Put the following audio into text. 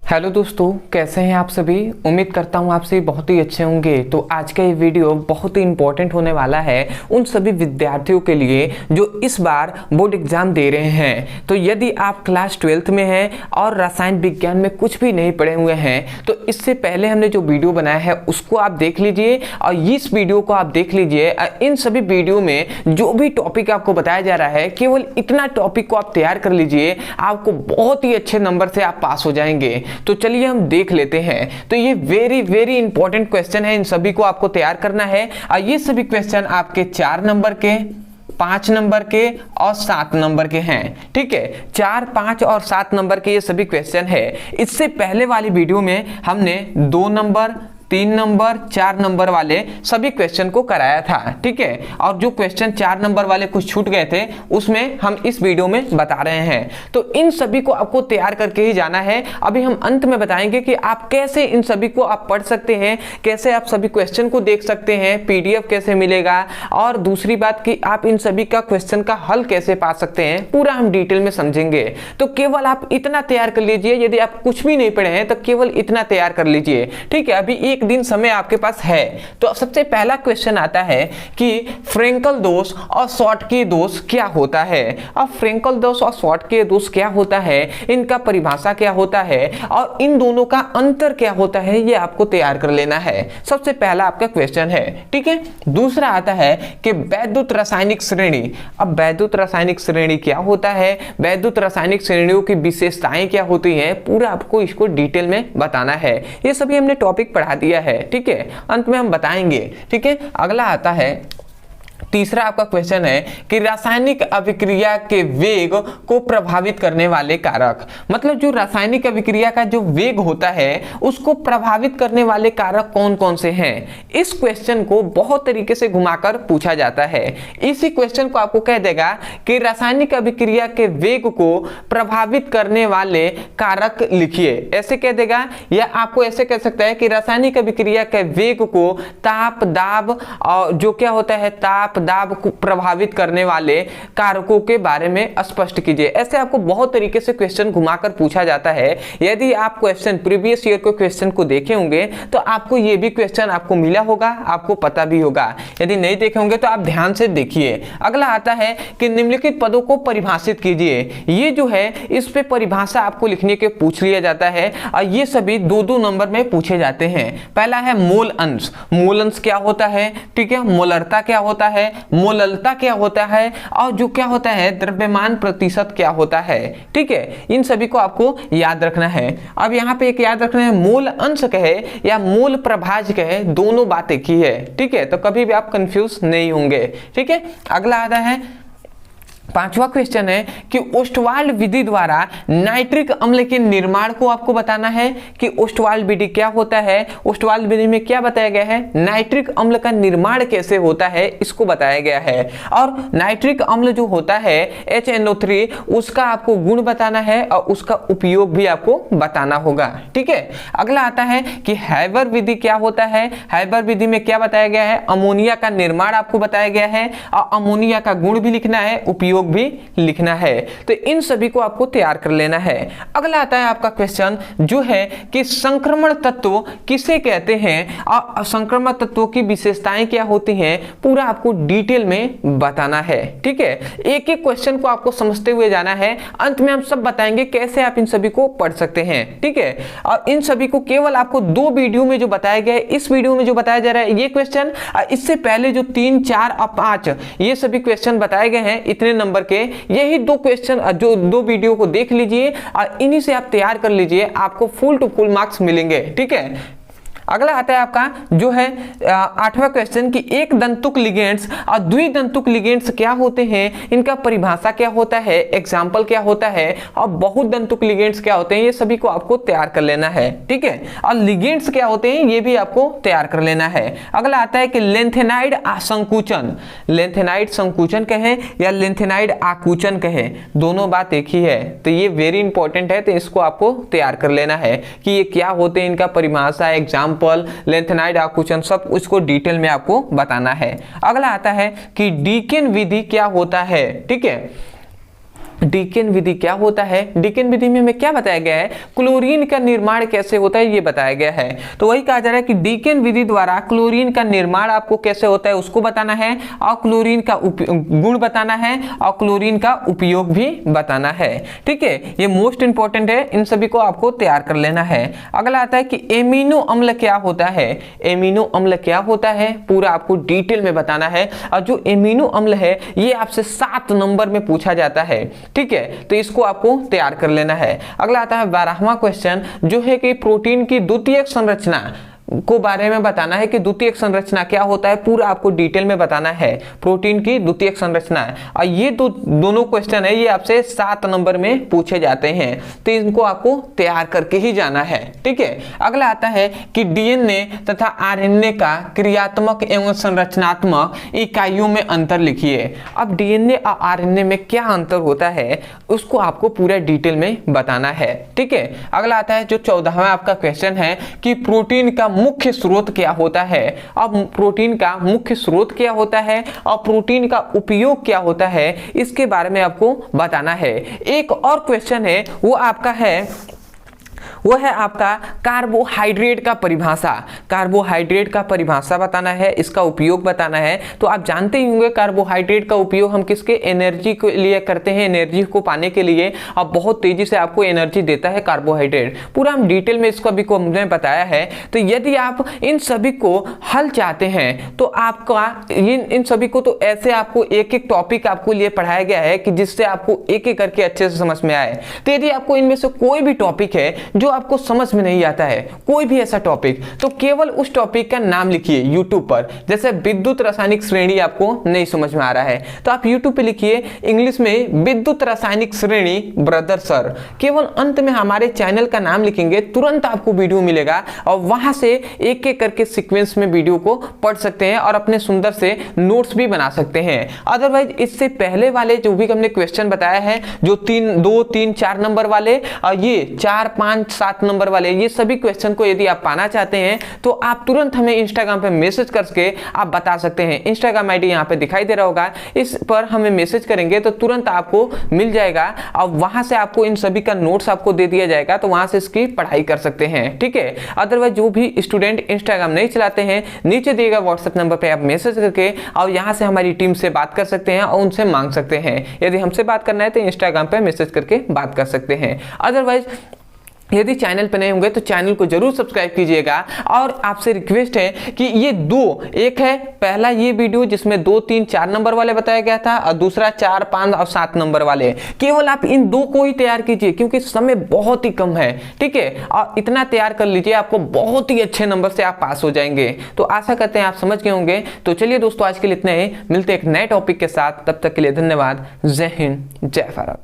Hello दोस्तों, कैसे हैं आप सभी। उम्मीद करता हूं आप सभी बहुत ही अच्छे होंगे। तो आज का ये वीडियो बहुत ही इंपॉर्टेंट होने वाला है उन सभी विद्यार्थियों के लिए जो इस बार बोर्ड एग्जाम दे रहे हैं। तो यदि आप क्लास 12th में हैं और रसायन विज्ञान में कुछ भी नहीं पढ़े हुए हैं तो इससे पहले हमने जो वीडियो बनाया है उसको आप देख लीजिए और इस वीडियो को आप देख लीजिए। इन सभी वीडियो में जो भी टॉपिक आपको बताया जा रहा है केवल इतना टॉपिक को आप तैयार कर लीजिए, आपको बहुत ही अच्छे नंबर से आप पास हो जाएंगे। तो चलिए हम देख लेते हैं। तो ये वेरी इंपॉर्टेंट क्वेश्चन है, इन सभी को आपको तैयार करना है और ये सभी क्वेश्चन आपके 4 नंबर के, 5 नंबर के और 7 नंबर के हैं। ठीक है, 4, 5 और 7 नंबर के ये सभी क्वेश्चन है। इससे पहले वाली वीडियो में हमने 2 नंबर, 3 नंबर, 4 नंबर वाले सभी क्वेश्चन को कराया था। ठीक है, और जो क्वेश्चन 4 नंबर वाले कुछ छूट गए थे उसमें हम इस वीडियो में बता रहे हैं। तो इन सभी को आपको तैयार करके ही जाना है। अभी हम अंत में बताएंगे कि आप कैसे इन सभी को आप पढ़ सकते हैं, कैसे आप सभी क्वेश्चन को देख सकते हैं, पीडीएफ कैसे मिलेगा और दूसरी बात कि आप इन सभी का क्वेश्चन का हल कैसे पा सकते हैं, पूरा हम डिटेल में समझेंगे। तो केवल आप इतना तैयार कर लीजिए, यदि आप कुछ भी नहीं पढ़े हैं तो केवल इतना तैयार कर लीजिए। ठीक है, अभी एक दिन समय आपके पास है। तो सबसे पहला क्वेश्चन आता है कि फ्रेंकल दोष और शॉटकी दोष क्या होता है। अब फ्रेंकल दोष और शॉटकी दोष क्या होता है, इनका परिभाषा क्या होता है और इन दोनों का अंतर क्या होता है, ये आपको तैयार कर लेना है। सबसे पहला आपका क्वेश्चन है। ठीक है, दूसरा आता है कि वैद्युत रासायनिक श्रेणी। अब वैद्युत रासायनिक श्रेणी क्या होता है, वैद्युत रासायनिक श्रेणियों की विशेषताएं क्या होती हैं, पूरा आपको इसको डिटेल में बताना है। ये सभी हमने टॉपिक पढ़ा दिया है। ठीक है, अंत में हम बताएंगे। ठीक है, अगला आता है तीसरा आपका क्वेश्चन है कि रासायनिक अभिक्रिया के वेग को प्रभावित करने वाले कारक। मतलब जो रासायनिक अभिक्रिया का जो वेग होता है उसको प्रभावित करने वाले कारक कौन कौन से हैं। इस क्वेश्चन को बहुत तरीके से घुमाकर पूछा जाता है। इसी क्वेश्चन को आपको कह देगा कि रासायनिक अभिक्रिया के वेग को प्रभावित करने वाले कारक लिखिए, ऐसे कह देगा। या आपको ऐसे कह सकता है कि रासायनिक अभिक्रिया के वेग को ताप, दाब और जो क्या होता है ताप, दाब को प्रभावित करने वाले कारकों के बारे में स्पष्ट कीजिए। ऐसे आपको बहुत तरीके से क्वेश्चन घुमाकर पूछा जाता है। यदि आप क्वेश्चन प्रीवियस ईयर के क्वेश्चन को देखे होंगे तो आपको ये भी क्वेश्चन आपको मिला होगा, आपको पता भी होगा। यदि नहीं देखे होंगे तो आप ध्यान से देखिए। अगला आता है कि निम्नलिखित पदों को परिभाषित कीजिए। ये जो है इस पे परिभाषा आपको लिखने के पूछ लिया जाता है और ये सभी 2-2 नंबर में पूछे जाते हैं। पहला है मोल अंश। मोल अंश क्या होता है, ठीक है, मोलरता क्या होता है, मोललता क्या होता है और जो क्या होता है द्रव्यमान प्रतिशत क्या होता है। ठीक है, इन सभी को आपको याद रखना है। अब यहाँ पे एक याद रखना है, मोल अंश कहे या मोल प्रभाज कहे, दोनों बात एक ही है। ठीक है, तो कभी भी आप कंफ्यूज नहीं होंगे। ठीक है, अगला आता है 5वां क्वेश्चन है कि ओस्टवाल्ड विधि द्वारा नाइट्रिक अम्ल के निर्माण को आपको बताना है कि ओस्टवाल्ड विधि क्या होता है। ओस्टवाल्ड विधि में क्या बताया गया है, नाइट्रिक अम्ल का निर्माण कैसे होता है इसको बताया गया है। और नाइट्रिक अम्ल जो होता है HNO3 उसका आपको गुण बताना है और उसका उपयोग भी आपको बताना होगा। ठीक है, अगला आता है कि हैबर विधि क्या होता है। हैबर विधि में क्या बताया गया है, अमोनिया का निर्माण आपको बताया गया है और अमोनिया का गुण भी लिखना है, उपयोग भी लिखना है। तो इन सभी को आपको तैयार कर लेना है। अगला आता है आपका क्वेश्चन जो है कि संक्रमण तत्व किसे कहते हैं और संक्रमण तत्वों की विशेषताएं क्या होती हैं, पूरा आपको डिटेल में बताना है। ठीक है, एक एक क्वेश्चन को आपको समझते हुए जाना है। अंत में हम सब बताएंगे कैसे आप इन सभी को पढ़ सकते हैं। ठीक है, और इन सभी को केवल आपको 2 वीडियो में जो बताया गया है, इस वीडियो में जो बताया जा रहा है ये क्वेश्चन, इससे पहले जो 3, 4 और 5 ये सभी क्वेश्चन बताए गए हैं इतने नंबर के, यही 2 क्वेश्चन जो 2 वीडियो को देख लीजिए और इन्हीं से आप तैयार कर लीजिए, आपको फुल टू फुल मार्क्स मिलेंगे। ठीक है, अगला आता है आपका जो है 8वां क्वेश्चन कि एक दंतुक लिगेंड्स और द्विदंतुक लिगेंड्स क्या होते हैं, इनका परिभाषा क्या होता है, एग्जाम्पल क्या होता है और बहुत दंतुक लिगेंड्स क्या होते हैं, ये सभी को आपको तैयार कर लेना है। ठीक है, और लिगेंड्स क्या होते हैं ये भी आपको तैयार कर लेना है। अगला आता है कि लेंथेनाइड संकुचन, लेंथेनाइड संकुचन कहे या लेंथेनाइड आकुचन कहे, दोनों बात एक ही है। तो ये वेरी इंपॉर्टेंट है, तो इसको आपको तैयार कर लेना है कि ये क्या होते हैं, इनका परिभाषा, एग्जाम्पल, लेंथेनाइड आकुचन, सब उसको डिटेल में आपको बताना है। अगला आता है कि डीकेन विधि क्या होता है। ठीक है, डीकेन विधि क्या होता है, डीकेन विधि में हमें क्या बताया गया है, क्लोरीन का निर्माण कैसे होता है ये बताया गया है। तो वही कहा जा रहा है कि डीकेन विधि द्वारा क्लोरीन का निर्माण आपको कैसे होता है उसको बताना है, और क्लोरीन का गुण बताना है, और क्लोरीन का उपयोग भी बताना है। ठीक है, ये मोस्ट इंपॉर्टेंट है, इन सभी को आपको तैयार कर लेना है। अगला आता है कि एमिनो अम्ल क्या होता है, एमिनो अम्ल क्या होता है पूरा आपको डिटेल में बताना है। और जो एमिनो अम्ल है ये आपसे 7 नंबर में पूछा जाता है। ठीक है, तो इसको आपको तैयार कर लेना है। अगला आता है 12वां क्वेश्चन, जो है कि प्रोटीन की द्वितीयक संरचना को बारे में बताना है कि द्वितीयक संरचना क्या होता है, पूरा आपको डिटेल में बताना है, प्रोटीन की द्वितीयक संरचना। और ये दोनों क्वेश्चन है ये आपसे 7 नंबर में पूछे जाते हैं, तो इनको आपको तैयार करके ही जाना है। ठीक है, अगला आता है कि डीएनए तथा आरएनए का क्रियात्मक एवं संरचनात्मक इकाइयों में अंतर लिखिए। अब डीएनए और आरएनए में क्या अंतर होता है उसको आपको पूरा डिटेल में बताना है। ठीक है, अगला आता है जो 14वां आपका क्वेश्चन है कि प्रोटीन का मुख्य स्रोत क्या होता है। अब प्रोटीन का मुख्य स्रोत क्या होता है और प्रोटीन का उपयोग क्या होता है इसके बारे में आपको बताना है। एक और क्वेश्चन है वो आपका है, वो है आपका कार्बोहाइड्रेट का परिभाषा। कार्बोहाइड्रेट का परिभाषा बताना है, इसका उपयोग बताना है। तो आप जानते ही होंगे कार्बोहाइड्रेट का उपयोग हम किसके, एनर्जी के लिए करते हैं, एनर्जी को पाने के लिए। अब बहुत तेजी से आपको एनर्जी देता है कार्बोहाइड्रेट, पूरा हम डिटेल में इसको अभी को हमने बताया है। तो यदि आप इन सभी को हल चाहते हैं तो आपका इन सभी को तो ऐसे आपको एक एक टॉपिक आपको लिए पढ़ाया गया है कि जिससे आपको एक एक करके अच्छे से समझ में आए। तो यदि आपको इनमें से कोई भी टॉपिक है जो आपको समझ में नहीं आता है, कोई भी ऐसा टॉपिक, तो केवल उस टॉपिक का नाम लिखिए यूट्यूब पर। जैसे विद्युत रासायनिक श्रेणी आपको नहीं समझ में आ रहा है तो आप यूट्यूब पे लिखिए इंग्लिश में विद्युत रासायनिक श्रेणी ब्रदर सर। केवल अंत में हमारे चैनल का नाम लिखेंगे, तुरंत आपको वीडियो मिलेगा और वहां से एक एक करके सीक्वेंस में वीडियो को पढ़ सकते हैं और अपने सुंदर से नोट्स भी बना सकते हैं। अदरवाइज इससे पहले वाले जो भी हमने क्वेश्चन बताया है, जो 2, 3, 4 नंबर वाले और ये 4, 5, 7 नंबर वाले, ये सभी क्वेश्चन को यदि आप पाना चाहते हैं तो आप तुरंत हमें इंस्टाग्राम पे मैसेज करके आप बता सकते हैं। इंस्टाग्राम आईडी यहाँ पे दिखाई दे रहा होगा, इस पर हमें मैसेज करेंगे तो तुरंत आपको मिल जाएगा और वहां से आपको इन सभी का नोट्स आपको दे दिया जाएगा, तो वहां से इसकी पढ़ाई कर सकते हैं। ठीक है, अदरवाइज जो भी स्टूडेंट इंस्टाग्राम नहीं चलाते हैं, नीचे दिए गए व्हाट्सएप नंबर पर आप मैसेज करके और यहाँ से हमारी टीम से बात कर सकते हैं और उनसे मांग सकते हैं। यदि हमसे बात करना है तो इंस्टाग्राम पर मैसेज करके बात कर सकते हैं। अदरवाइज यदि चैनल पर नहीं होंगे तो चैनल को जरूर सब्सक्राइब कीजिएगा। और आपसे रिक्वेस्ट है कि ये एक है पहला ये वीडियो जिसमें 2, 3, 4 नंबर वाले बताया गया था और दूसरा 4, 5 और 7 नंबर वाले। केवल आप इन 2 को ही तैयार कीजिए क्योंकि समय बहुत ही कम है। ठीक है, और इतना तैयार कर लीजिए, आपको बहुत ही अच्छे नंबर से आप पास हो जाएंगे। तो आशा करते हैं आप समझ गए होंगे। तो चलिए दोस्तों, आज के लिए इतना ही, मिलते हैं एक नए टॉपिक के साथ, तब तक के लिए धन्यवाद। जय हिंद, जय भारत।